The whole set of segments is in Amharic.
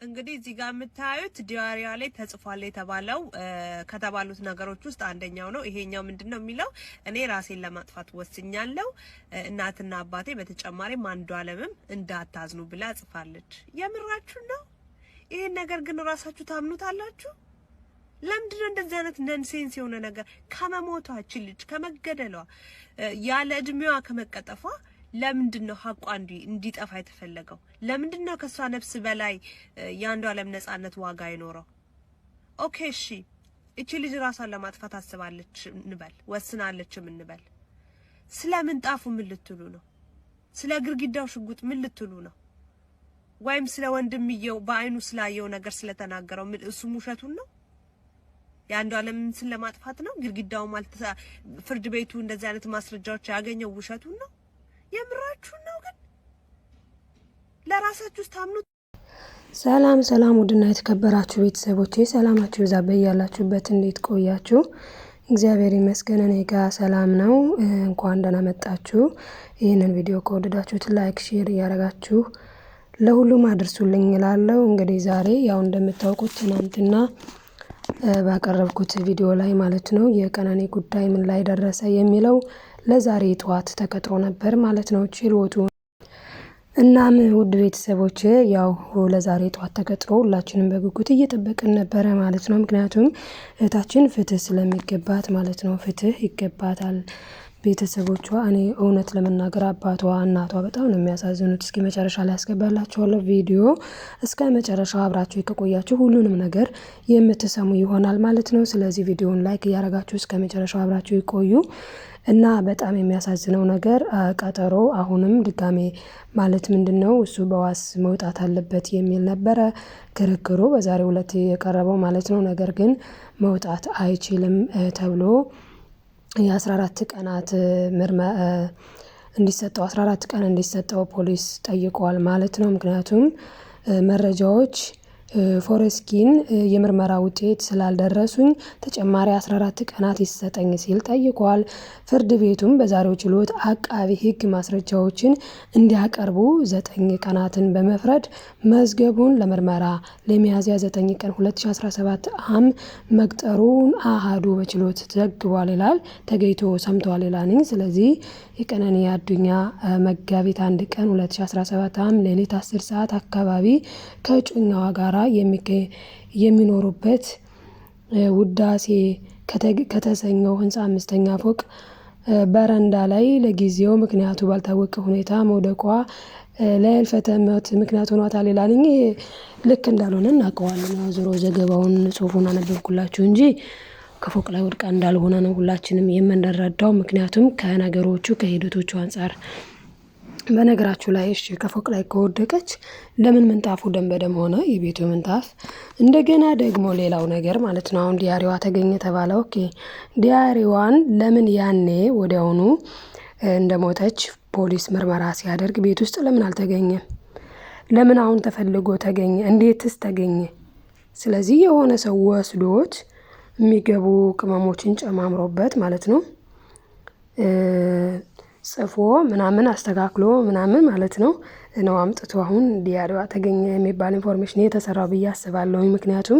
እንግዲህ እዚህ ጋር የምታዩት ዲያሪያ ላይ ተጽፏል የተባለው ከተባሉት ነገሮች ውስጥ አንደኛው ነው። ይሄኛው ምንድነው የሚለው? እኔ ራሴን ለማጥፋት ወስኛለሁ፣ እናትና አባቴ በተጨማሪም አንዷለምም እንዳታዝኑ ብላ ጽፋለች። የምራችሁ ነው? ይሄን ነገር ግን ራሳችሁ ታምኑታላችሁ? ለምንድነው እንደዚህ አይነት ነንሴንስ የሆነ ነገር ከመሞቷ ልጅ ከመገደሏ ያለ እድሜዋ ከመቀጠፏ ለምንድነው ሀቋ እንዲጠፋ የተፈለገው? ለምንድነው ከሷ ነፍስ በላይ የአንዷለም ነጻነት ዋጋ አይኖረው? ኦኬ እሺ፣ እቺ ልጅ ራሷን ለማጥፋት አስባለች እንበል፣ ወስናለችም እንበል። ስለምን ጣፉ ምን ልትሉ ነው? ስለ ግርግዳው ሽጉጥ ምን ልትሉ ነው? ወይም ስለ ወንድምየው በአይኑ ስላየው ነገር ስለተናገረው እሱም ውሸቱን ነው? የአንዷለም ስለ ለማጥፋት ነው? ግርግዳው ማለት ፍርድ ቤቱ እንደዚህ አይነት ማስረጃዎች ያገኘው ውሸቱን ነው? የምራችሁ ነው? ግን ለራሳችሁ ታምኑ? ሰላም ሰላም፣ ውድና የተከበራችሁ ቤተሰቦቼ ሰላማችሁ ይብዛ በያላችሁበት። እንዴት ቆያችሁ? እግዚአብሔር ይመስገን እኔ ጋር ሰላም ነው። እንኳን ደህና መጣችሁ። ይህንን ቪዲዮ ከወደዳችሁት ላይክ፣ ሼር እያደረጋችሁ ለሁሉም አድርሱልኝ እላለሁ። እንግዲህ ዛሬ ያው እንደምታውቁት ትናንትና ባቀረብኩት ቪዲዮ ላይ ማለት ነው የቀነኒ ጉዳይ ምን ላይ ደረሰ የሚለው ለዛሬ ጠዋት ተቀጥሮ ነበር ማለት ነው ችሎቱ። እናም ውድ ቤተሰቦቼ ያው ለዛሬ ጠዋት ተቀጥሮ ሁላችንም በጉጉት እየጠበቅን ነበረ ማለት ነው። ምክንያቱም እህታችን ፍትህ ስለሚገባት ማለት ነው። ፍትህ ይገባታል። ቤተሰቦቿ እኔ እውነት ለመናገር አባቷ እናቷ በጣም ነው የሚያሳዝኑት። እስኪ መጨረሻ ላይ ያስገባላችኋለሁ ቪዲዮ። እስከ መጨረሻው አብራችሁ ከቆያችሁ ሁሉንም ነገር የምትሰሙ ይሆናል ማለት ነው። ስለዚህ ቪዲዮውን ላይክ እያደረጋችሁ እስከ መጨረሻው አብራችሁ ይቆዩ እና በጣም የሚያሳዝነው ነገር ቀጠሮ አሁንም ድጋሜ ማለት ምንድነው እሱ በዋስ መውጣት አለበት የሚል ነበረ ክርክሩ በዛሬው ዕለት የቀረበው ማለት ነው። ነገር ግን መውጣት አይችልም ተብሎ የ14 ቀናት እንዲሰጠው 14 ቀን እንዲሰጠው ፖሊስ ጠይቋል ማለት ነው። ምክንያቱም መረጃዎች ፎረስኪን የምርመራ ውጤት ስላልደረሱኝ ተጨማሪ 14 ቀናት ይሰጠኝ ሲል ጠይቋል። ፍርድ ቤቱም በዛሬው ችሎት አቃቢ ሕግ ማስረጃዎችን እንዲያቀርቡ 9 ቀናትን በመፍረድ መዝገቡን ለምርመራ ለሚያዝያ 9 ቀን 2017 ዓ.ም መቅጠሩን አሃዱ በችሎት ዘግቧል ይላል። ተገይቶ ሰምቷል ይላል። ስለዚህ የቀነኒ አዱኛ መጋቢት 1 ቀን 2017 ዓ.ም ሌሊት 10 ሰዓት አካባቢ ከእጮኛዋ ጋራ የሚኖሩበት ውዳሴ ከተሰኘው ህንፃ 5ኛ ፎቅ በረንዳ ላይ ለጊዜው ምክንያቱ ባልታወቀ ሁኔታ መውደቋ ለህልፈተ ሞት ምክንያት ሆኗታል ይላል። ልክ እንዳልሆነ እናውቀዋለን። ዞሮ ዘገባውን ጽሁፉን አነበብኩላችሁ እንጂ ከፎቅ ላይ ወድቃ እንዳልሆነ ነው ሁላችንም የምንረዳው። ምክንያቱም ከነገሮቹ ከሂደቶቹ አንፃር በነገራችሁ ላይ እሺ ከፎቅ ላይ ከወደቀች ለምን ምንጣፉ ደም በደም ሆነ? የቤቱ ምንጣፍ። እንደገና ደግሞ ሌላው ነገር ማለት ነው አሁን ዲያሪዋ ተገኘ ተባለ። ኦኬ ዲያሪዋን ለምን ያኔ ወዲያውኑ እንደሞተች ፖሊስ ምርመራ ሲያደርግ ቤት ውስጥ ለምን አልተገኘም? ለምን አሁን ተፈልጎ ተገኘ? እንዴትስ ተገኘ? ስለዚህ የሆነ ሰው ወስዶት የሚገቡ ቅመሞችን ጨማምሮበት ማለት ነው ጽፎ ምናምን አስተካክሎ ምናምን ማለት ነው አምጥቶ አሁን ዲያሪዋ ተገኘ የሚባል ኢንፎርሜሽን የተሰራው ብዬ አስባለሁ። ምክንያቱም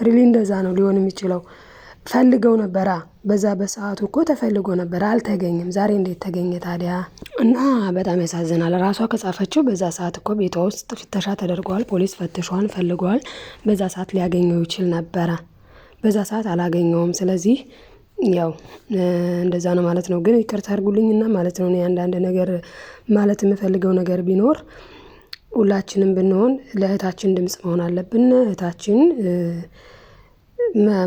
ሪሊ እንደዛ ነው ሊሆን የሚችለው። ፈልገው ነበራ በዛ በሰዓቱ እኮ ተፈልጎ ነበር፣ አልተገኘም። ዛሬ እንዴት ተገኘ ታዲያ? እና በጣም ያሳዝናል። ራሷ ከጻፈችው በዛ ሰዓት እኮ ቤቷ ውስጥ ፍተሻ ተደርጓል። ፖሊስ ፈትሿን ፈልጓል። በዛ ሰዓት ሊያገኘው ይችል ነበረ። በዛ ሰዓት አላገኘውም። ስለዚህ ያው እንደዛ ነው ማለት ነው። ግን ይቅርታ አድርጉልኝና ማለት ነው አንዳንድ ነገር ማለት የምፈልገው ነገር ቢኖር ሁላችንም ብንሆን ለእህታችን ድምጽ መሆን አለብን። እህታችን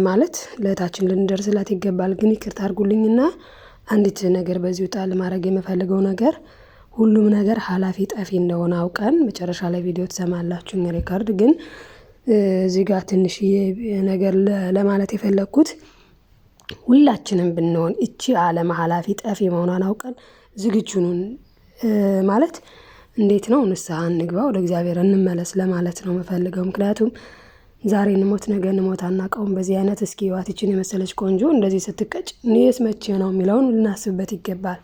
ማለት ለእህታችን ልንደርስላት ይገባል። ግን ይቅርታ አድርጉልኝና አንዲት ነገር በዚሁ ጣል ማድረግ የምፈልገው ነገር ሁሉም ነገር ኃላፊ ጠፊ እንደሆነ አውቀን መጨረሻ ላይ ቪዲዮ ትሰማላችሁ ሪካርድ። ግን እዚህ ጋር ትንሽዬ ነገር ለማለት የፈለኩት ሁላችንም ብንሆን እቺ ዓለም ኃላፊ ጠፊ መሆኗን አውቀን ዝግጁ ነን ማለት እንዴት ነው ንስሐ እንግባ፣ ወደ እግዚአብሔር እንመለስ ለማለት ነው የምፈልገው። ምክንያቱም ዛሬ እንሞት ነገ እንሞት አናውቀውም። በዚህ አይነት እስኪ ህይወታችን የመሰለች ቆንጆ እንደዚህ ስትቀጭ እኔስ መቼ ነው የሚለውን ልናስብበት ይገባል።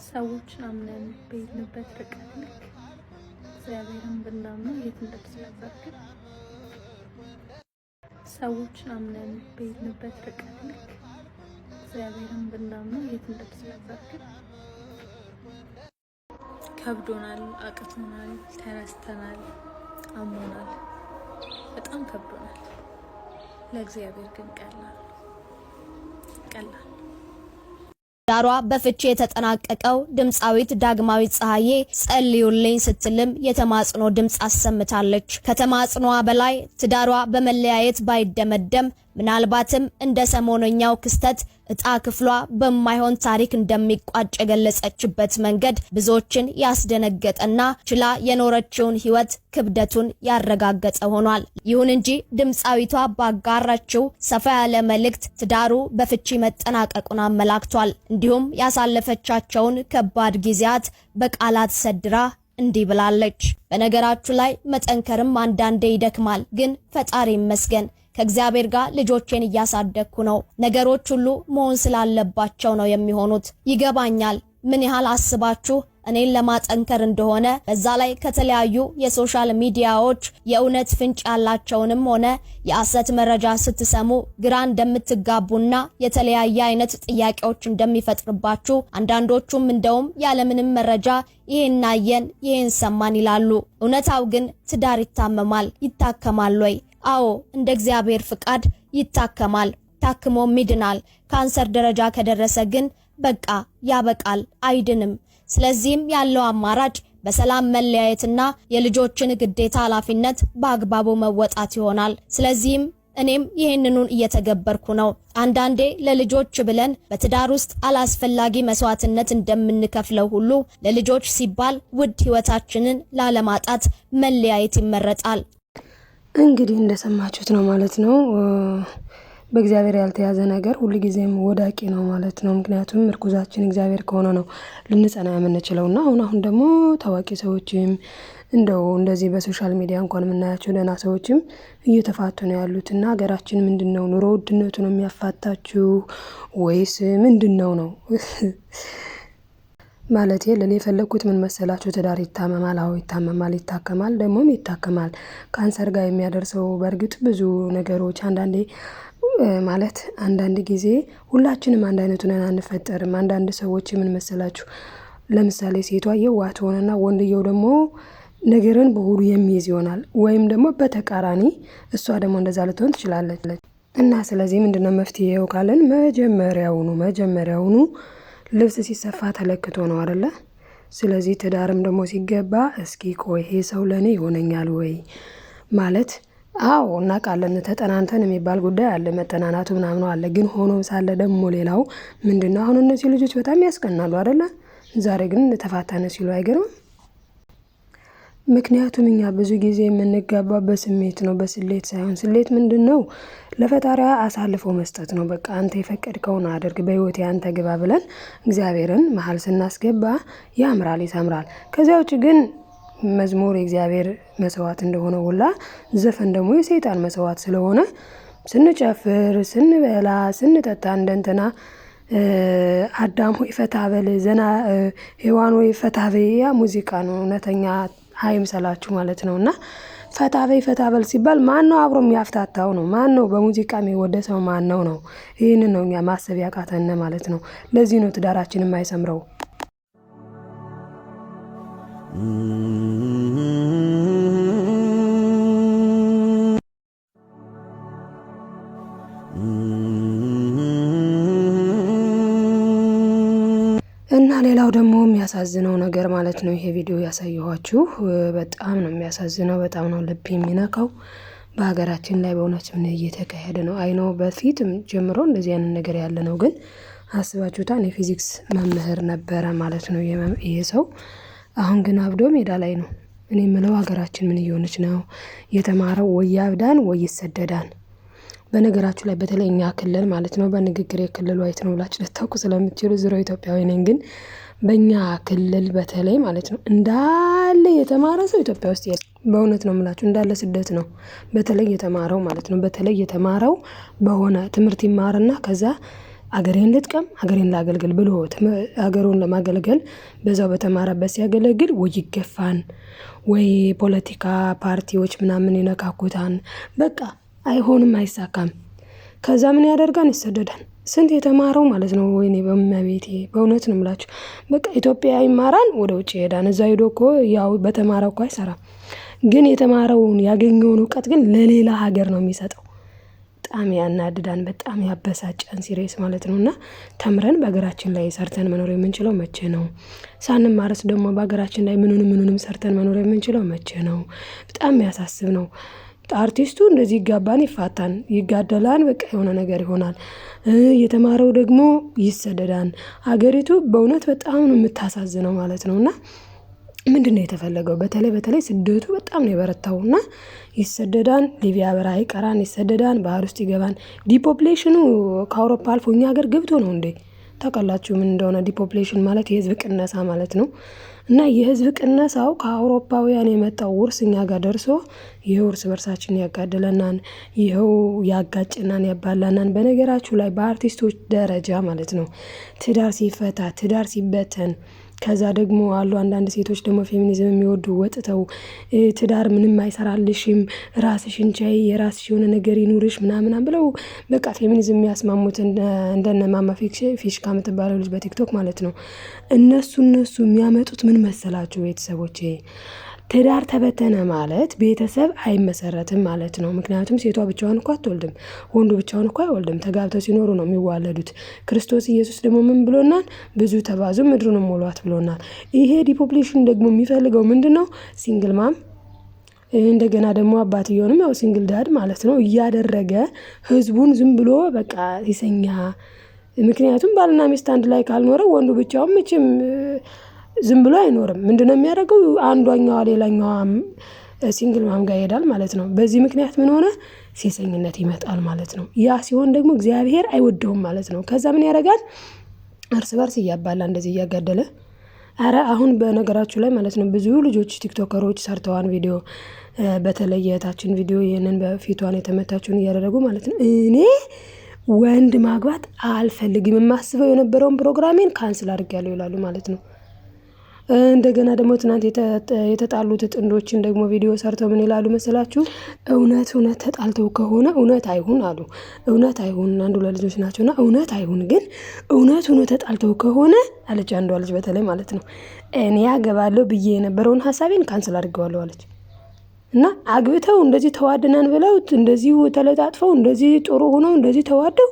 ሰዎችን አምነን በሄድንበት ርቀት ልክ እግዚአብሔርን ብናምነው የት እንደርስ ነበር። ግን ሰዎችን አምነን በሄድንበት ርቀት ልክ እግዚአብሔርን ብናምነው የት እንደርስ ነበር። ግን ከብዶናል፣ አቅቶናል፣ ተረስተናል፣ አሞናል፣ በጣም ከብዶናል። ለእግዚአብሔር ግን ቀላል ዳሯ በፍቺ የተጠናቀቀው ድምፃዊት ዳግማዊት ፀሐዬ ጸልዩልኝ ስትልም የተማጽኖ ድምጽ አሰምታለች። ከተማጽኖዋ በላይ ትዳሯ በመለያየት ባይደመደም ምናልባትም እንደ ሰሞነኛው ክስተት እጣ ክፍሏ በማይሆን ታሪክ እንደሚቋጭ የገለጸችበት መንገድ ብዙዎችን ያስደነገጠና ችላ የኖረችውን ህይወት ክብደቱን ያረጋገጠ ሆኗል። ይሁን እንጂ ድምፃዊቷ ባጋራችው ሰፋ ያለ መልእክት ትዳሩ በፍቺ መጠናቀቁን አመላክቷል። እንዲሁም ያሳለፈቻቸውን ከባድ ጊዜያት በቃላት ሰድራ እንዲህ ብላለች። በነገራችሁ ላይ መጠንከርም አንዳንዴ ይደክማል፣ ግን ፈጣሪ ይመስገን ከእግዚአብሔር ጋር ልጆቼን እያሳደግኩ ነው። ነገሮች ሁሉ መሆን ስላለባቸው ነው የሚሆኑት። ይገባኛል ምን ያህል አስባችሁ እኔን ለማጠንከር እንደሆነ። በዛ ላይ ከተለያዩ የሶሻል ሚዲያዎች የእውነት ፍንጭ ያላቸውንም ሆነ የሐሰት መረጃ ስትሰሙ ግራ እንደምትጋቡና የተለያየ አይነት ጥያቄዎች እንደሚፈጥርባችሁ፣ አንዳንዶቹም እንደውም ያለምንም መረጃ ይሄን አየን ይሄን ሰማን ይላሉ። እውነታው ግን ትዳር ይታመማል። ይታከማል ወይ? አዎ እንደ እግዚአብሔር ፍቃድ ይታከማል፣ ታክሞም ይድናል። ካንሰር ደረጃ ከደረሰ ግን በቃ ያበቃል፣ አይድንም። ስለዚህም ያለው አማራጭ በሰላም መለያየትና የልጆችን ግዴታ ኃላፊነት በአግባቡ መወጣት ይሆናል። ስለዚህም እኔም ይሄንኑን እየተገበርኩ ነው። አንዳንዴ ለልጆች ብለን በትዳር ውስጥ አላስፈላጊ መስዋዕትነት እንደምንከፍለው ሁሉ ለልጆች ሲባል ውድ ህይወታችንን ላለማጣት መለያየት ይመረጣል። እንግዲህ እንደሰማችሁት ነው ማለት ነው። በእግዚአብሔር ያልተያዘ ነገር ሁልጊዜም ወዳቂ ነው ማለት ነው። ምክንያቱም ምርኩዛችን እግዚአብሔር ከሆነ ነው ልንጸና የምንችለውና አሁን ደግሞ ታዋቂ ሰዎችም እንደው እንደዚህ በሶሻል ሚዲያ እንኳን የምናያቸው ደህና ሰዎችም እየተፋቱ ነው ያሉትና ሀገራችን ምንድነው ኑሮ ውድነቱ ነው የሚያፋታችሁ ወይስ ምንድነው ነው? ማለት ለኔ የፈለኩት ምን መሰላችሁ? ትዳር ይታመማል፣ አዎ ይታመማል፣ ይታከማል፣ ደግሞም ይታከማል። ካንሰር ጋር የሚያደርሰው በእርግጥ ብዙ ነገሮች ማለት አንዳንድ ጊዜ ሁላችንም አንድ አይነት ሆነን አንፈጠርም። አንዳንድ ሰዎች ምን መሰላችሁ? ለምሳሌ ሴቷ የዋህ ትሆንና ወንድየው ደግሞ ነገርን በሁሉ የሚይዝ ይሆናል፣ ወይም ደግሞ በተቃራኒ እሷ ደግሞ እንደዛ ልትሆን ትችላለች። እና ስለዚህ ምንድነው መፍትሄው ካለን መጀመሪያውኑ ልብስ ሲሰፋ ተለክቶ ነው አይደለ? ስለዚህ ትዳርም ደግሞ ሲገባ እስኪ ቆይ ይሄ ሰው ለኔ ይሆነኛል ወይ ማለት አዎ እናውቃለን። ተጠናንተን የሚባል ጉዳይ አለ፣ መጠናናቱ ምናምን አለ። ግን ሆኖ ሳለ ደግሞ ሌላው ምንድነው አሁን እነዚህ ልጆች በጣም ያስቀናሉ አይደለ? ዛሬ ግን ተፋታነ ሲሉ አይገርም? ምክንያቱም እኛ ብዙ ጊዜ የምንጋባው በስሜት ነው፣ በስሌት ሳይሆን። ስሌት ምንድነው? ለፈጣሪያ አሳልፎ መስጠት ነው። በቃ አንተ የፈቀድከውን አድርግ፣ በህይወቴ አንተ ግባ ብለን እግዚአብሔርን መሀል ስናስገባ ያምራል፣ ይሰምራል። ከዚያ ውጭ ግን መዝሙር የእግዚአብሔር መስዋዕት እንደሆነ ሁላ ዘፈን ደግሞ የሰይጣን መስዋዕት ስለሆነ ስንጨፍር፣ ስንበላ፣ ስንጠጣ እንደንተና አዳም ሆይ ፈታ በል ዘና፣ ሔዋን ሆይ ፈታ በይ፣ ያ ሙዚቃ ነው። እውነተኛ አይምሰላችሁ ማለት ነውና ፈታ በል ሲባል ማን ነው አብሮ የሚያፍታታው ነው? ማን ነው በሙዚቃ የሚወደሰው? ማን ነው? ይህንን ነው እኛ ማሰብ ያቃተን ማለት ነው። ለዚህ ነው ትዳራችን የማይሰምረው። እና ሌላው ደግሞ የሚያሳዝነው ነገር ማለት ነው ይሄ ቪዲዮ ያሳየኋችሁ በጣም ነው የሚያሳዝነው፣ በጣም ነው ልብ የሚነካው። በሀገራችን ላይ በእውነት ምን እየተካሄደ ነው? አይ ነው በፊትም ጀምሮ እንደዚህ አይነት ነገር ያለ ነው። ግን አስባችሁታል? የፊዚክስ መምህር ነበረ ማለት ነው ይሄ ሰው። አሁን ግን አብዶ ሜዳ ላይ ነው። እኔ የምለው ሀገራችን ምን እየሆነች ነው? የተማረው ወይ ያብዳን ወይ ይሰደዳን። በነገራችሁ ላይ በተለይ እኛ ክልል ማለት ነው በንግግር የክልሉ አይት ነው ብላችሁ ልታውቁ ስለምትችሉ ዙሪያው ኢትዮጵያዊ ነኝ። ግን በእኛ ክልል በተለይ ማለት ነው እንዳለ የተማረ ሰው ኢትዮጵያ ውስጥ በእውነት ነው የምላችሁ እንዳለ ስደት ነው። በተለይ የተማረው ማለት ነው በተለይ የተማረው በሆነ ትምህርት ይማርና ከዛ አገሬን ልጥቀም አገሬን ላገልግል ብሎ አገሩን ለማገልገል በዛው በተማረበት ሲያገለግል ወይ ይገፋን ወይ ፖለቲካ ፓርቲዎች ምናምን ይነካኩታን በቃ አይሆንም አይሳካም። ከዛ ምን ያደርጋን ይሰደዳል። ስንት የተማረው ማለት ነው። ወይኔ በመቤቴ በእውነት ነው የምላችሁ። በቃ ኢትዮጵያ ይማራል ወደ ውጭ ይሄዳል። እዛ ሄዶ እኮ ያው በተማረው እኮ አይሰራም። ግን የተማረውን ያገኘውን እውቀት ግን ለሌላ ሀገር ነው የሚሰጠው። በጣም ያናድዳን፣ በጣም ያበሳጨን ሲሪየስ ማለት ነው። እና ተምረን በሀገራችን ላይ ሰርተን መኖር የምንችለው መቼ ነው? ሳንማረስ ደግሞ በሀገራችን ላይ ምኑንም ሰርተን መኖር የምንችለው መቼ ነው? በጣም የሚያሳስብ ነው። አርቲስቱ እንደዚህ ይጋባን ይፋታን ይጋደላን በቃ የሆነ ነገር ይሆናል። የተማረው ደግሞ ይሰደዳን። ሀገሪቱ በእውነት በጣም ነው የምታሳዝነው ማለት ነው። እና ምንድነው የተፈለገው? በተለይ ስደቱ በጣም ነው የበረታውና ይሰደዳን። ሊቢያ በረሃ ይቀራን፣ ይሰደዳን፣ ባህር ውስጥ ይገባን። ዲፖፕሌሽኑ ከአውሮፓ አልፎ እኛ ሀገር ገብቶ ነው እንዴ? ታውቃላችሁ ምን እንደሆነ? ዲፖፕሌሽን ማለት የህዝብ ቅነሳ ማለት ነው። እና የህዝብ ቅነሳው ከአውሮፓውያን የመጣው ውርስ እኛ ጋር ደርሶ ይኸው እርስ በርሳችን ያጋደለናን፣ ይኸው ያጋጭናን፣ ያባላናን። በነገራችሁ ላይ በአርቲስቶች ደረጃ ማለት ነው ትዳር ሲፈታ ትዳር ሲበተን ከዛ ደግሞ አሉ አንዳንድ ሴቶች ደግሞ ፌሚኒዝም የሚወዱ ወጥተው ትዳር ምንም አይሰራልሽም ራስሽን ቻይ የራስሽ የሆነ ነገር ይኑርሽ ምናምን ብለው በቃ ፌሚኒዝም የሚያስማሙት እንደነ ማማ ፊሽካ የምትባለው ልጅ በቲክቶክ ማለት ነው። እነሱ የሚያመጡት ምን መሰላችሁ ቤተሰቦቼ? ትዳር ተበተነ ማለት ቤተሰብ አይመሰረትም ማለት ነው። ምክንያቱም ሴቷ ብቻዋን እኮ አትወልድም፣ ወንዱ ብቻውን እኮ አይወልድም። ተጋብተው ሲኖሩ ነው የሚዋለዱት። ክርስቶስ ኢየሱስ ደግሞ ምን ብሎናል? ብዙ ተባዙ ምድሩንም ሙሏት ብሎናል። ይሄ ዲፖፕሌሽን ደግሞ የሚፈልገው ምንድነው? ሲንግል ማም እንደገና ደግሞ አባትየውንም ያው ሲንግል ዳድ ማለት ነው እያደረገ ህዝቡን ዝም ብሎ በቃ ይሰኛ። ምክንያቱም ባልና ሚስት አንድ ላይ ካልኖረ ወንዱ ብቻውን መቼም ዝም ብሎ አይኖርም። ምንድነው የሚያደርገው? አንዷኛዋ ሌላኛዋ ሲንግል ማም ጋር ይሄዳል ማለት ነው። በዚህ ምክንያት ምን ሆነ? ሴሰኝነት ይመጣል ማለት ነው። ያ ሲሆን ደግሞ እግዚአብሔር አይወደውም ማለት ነው። ከዛ ምን ያደርጋል? እርስ በርስ እያባላ እንደዚህ እያጋደለ አሁን በነገራችሁ ላይ ማለት ነው ብዙ ልጆች ቲክቶከሮች ሰርተዋን ቪዲዮ በተለይ የታችን ቪዲዮ ይሄንን በፊቷን የተመታችውን እያደረጉ ማለት ነው እኔ ወንድ ማግባት አልፈልግም የማስበው የነበረውን ፕሮግራሜን ካንስል አድርጌያለሁ ይላሉ ማለት ነው። እንደገና ደግሞ ትናንት የተጣሉት ጥንዶችን ደግሞ ቪዲዮ ሰርተው ምን ይላሉ መሰላችሁ? እውነት ተጣልተው ከሆነ እውነት አይሁን አሉ። እውነት አይሁን አንዱ ለልጆች ናቸውና እውነት አይሁን ግን እውነት ተጣልተው ከሆነ አለች አንዷ ልጅ በተለይ ማለት ነው። እኔ ያገባለሁ ብዬ የነበረውን ሐሳቤን ካንስል አድርጌዋለሁ አለች። እና አግብተው እንደዚህ ተዋደናን ብለው እንደዚህ ተለጣጥፈው እንደዚህ ጥሩ ሆነው እንደዚህ ተዋደው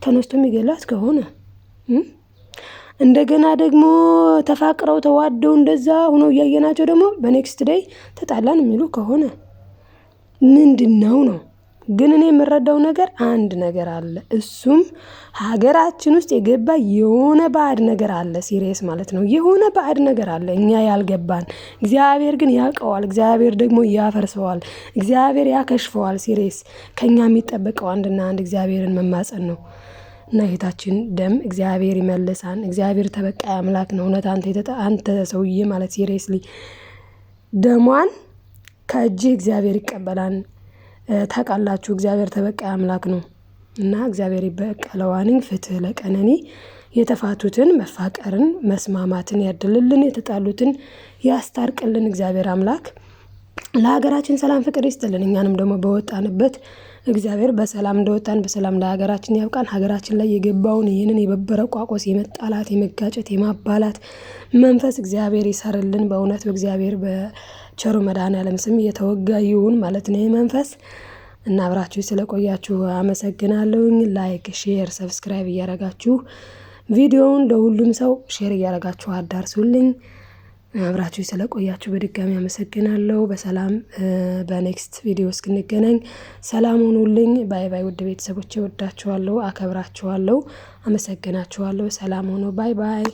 ተነስቶ የሚገላት ከሆነ እንደገና ደግሞ ተፋቅረው ተዋደው እንደዛ ሆነው እያየናቸው ደግሞ በኔክስት ዴይ ተጣላን የሚሉ ከሆነ ምንድነው ነው? ግን እኔ የምረዳው ነገር አንድ ነገር አለ። እሱም ሀገራችን ውስጥ የገባ የሆነ ባዕድ ነገር አለ። ሲሪየስ ማለት ነው። የሆነ ባዕድ ነገር አለ እኛ ያልገባን። እግዚአብሔር ግን ያውቀዋል። እግዚአብሔር ደግሞ ያፈርሰዋል። እግዚአብሔር ያከሽፈዋል። ሲሪየስ ከኛ የሚጠበቀው አንድና አንድ እግዚአብሔርን መማጸን ነው። እና እህታችን ደም እግዚአብሔር ይመልሳን። እግዚአብሔር ተበቃይ አምላክ ነው። እውነት አንተ ሰውዬ ማለት ሲሪየስሊ ደሟን ከእጅህ እግዚአብሔር ይቀበላን። ታውቃላችሁ እግዚአብሔር ተበቃይ አምላክ ነው። እና እግዚአብሔር ይበቀለዋንኝ። ፍትህ ለቀነኒ። የተፋቱትን መፋቀርን መስማማትን ያድልልን። የተጣሉትን ያስታርቅልን እግዚአብሔር አምላክ። ለሀገራችን ሰላም ፍቅር ይስጥልን። እኛንም ደግሞ በወጣንበት እግዚአብሔር በሰላም እንደወጣን በሰላም ለሀገራችን ያብቃን። ሀገራችን ላይ የገባውን ይህንን የበበረ ቋቆስ የመጣላት የመጋጨት የማባላት መንፈስ እግዚአብሔር ይሰርልን። በእውነት በእግዚአብሔር በቸሩ መድኃኔዓለም ስም የተወጋ ይሁን ማለት ነው መንፈስ። እና አብራችሁ ስለቆያችሁ አመሰግናለሁኝ። ላይክ፣ ሼር፣ ሰብስክራይብ እያረጋችሁ ቪዲዮውን ለሁሉም ሰው ሼር እያረጋችሁ አዳርሱልኝ። አብራችሁ ስለቆያችሁ በድጋሚ አመሰግናለሁ። በሰላም በኔክስት ቪዲዮ እስክንገናኝ ሰላም ሁኑልኝ። ባይ ባይ። ውድ ቤተሰቦቼ ወዳችኋለሁ፣ አከብራችኋለሁ፣ አመሰግናችኋለሁ። ሰላም ሁኑ። ባይ ባይ።